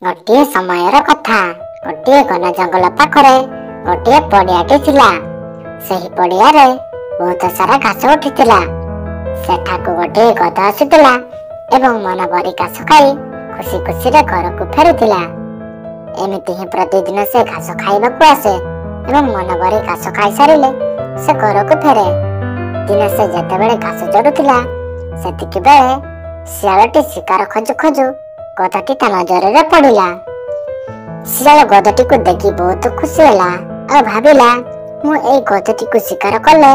गोटे समयर कथा गोटे घन जंगल पाखरे गोटे पड़ियाटे थिला। सेही पड़ियारे बहुत सारा घास उठिथिला। सेठाकु गोटे गध आसीथिला एवं मन भरी घास खाई खुशी खुशी रे घर को फेरुथिला। एमिति ही प्रतिदिन से घास खाइबाकु आसे एवं मन भरी घास खाई सारिले से घर को फेरे। दिने से जेतेबेले घास चढ़ुथिला सेतिके बेले शियालटी शिकार खोजु खोजु गधटी ता नजर रे पड़िला। शियाल गधटी को देखि बहुत खुशी होला और भाबिला मु एई गधटी को शिकार कले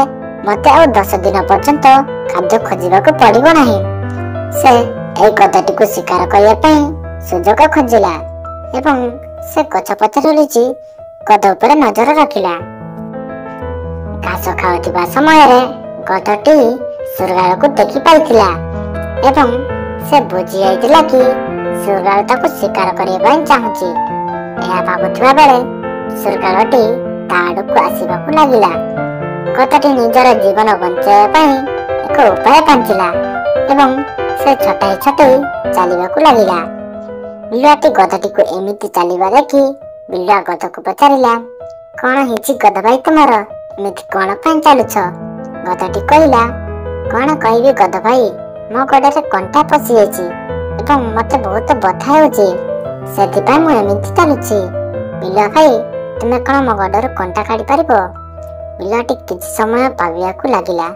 मते आ 10 दिन पर्यंत खाद्य खोजिबाकू पड़िबो नाही। से एई गधटी को शिकार करिया पई सुजोग खोजिला एवं से गछ पछरे लिचि गध ऊपर नजर रखिला। घास खाउथिबा समय रे गधटी सुरगाल को देखि पाइथिला एवं से बुझी आइथिला कि सुरगाल ताको शिकार करिया पई चाहुची। एहा भाबुथिबा बेले सुरगालटी ता आडକୁ आसीबाकू लागिला। गधटी निजर जीवन बंचाइबा पई एक उपाय पांचिला एवं से छटाई छटाई चलिबाकू लागिला। बिलुआटी गधटी को एमिति चलिबा देखि बिलुआ गध को पचारिला, कोन हिची गध भाई तुमर एमिति कोन पई चलुछ? गधटी कहिला, कोन कहबी गध भाई, मो गडरे कंटा पसी जाइछि एवं मते बहुत बथा हेउछि, सेति मु एमिति चलुछि। बिलुआ भाई तुमे कोन मो गडरे कंटा काढी पारिबो? बिलुआटी किछि समय भाबियाकू लागिला।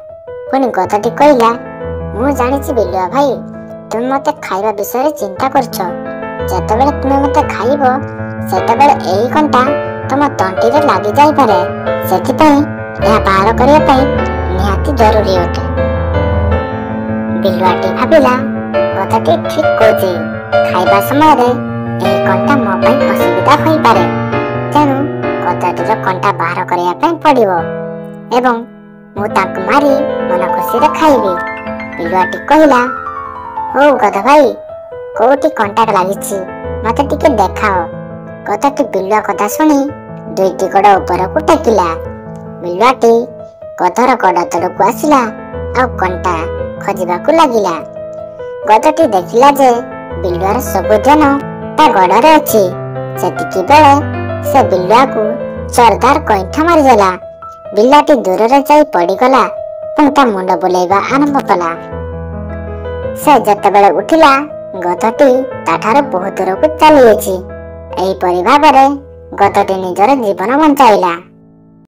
पुनी गधटी कहिला, मु जानिछि बिलुआ भाई तुम मते खाइबा विषय चिंता करछ। जेतेबेले तुमे मते खाइबो सेतेबेले एही कंटा तुम तंटी रे लागि जाई पारे, सेति पई एहा बाहर करिया पई निहाती जरूरी होते। बिलुआटी भाबिला गधटी ठीक कहछि, खाइबा समय रे एही कंटा मो पई असुविधा होई पारे, तेनु गधटीर कंटा बाहर करिया पई पड़िबो एवं मु ताकु मारी मन खुशी रे खाइबी। बिलुआटी कहिला, हो गध भाई कोठी कंटा लागिछि मते टिके देखाओ। गधटी बिलुआ कथा सुनी दुईटी गड़ ऊपर को टेकिला। बिलुआटी गधर गड़ तड़कू आसिला आ कंटा खोजिबाकू लागिला। गधटी देखिला जे बिलुआर सब ध्यान ता गड़रे अछि। सेतिकी बेले से बिलुआकू जोरदार कइठा मारी देला। बिलुआटी दूर रे जाई पड़ीगला पुणी ता मुंड बुलाइबा आरंभ कला। से जेतेबेले उठिला गधटी ताठार बहुत दूर को चली जाइछि। एही परि भाबरे गधटी निजर जीवन बंचाइला।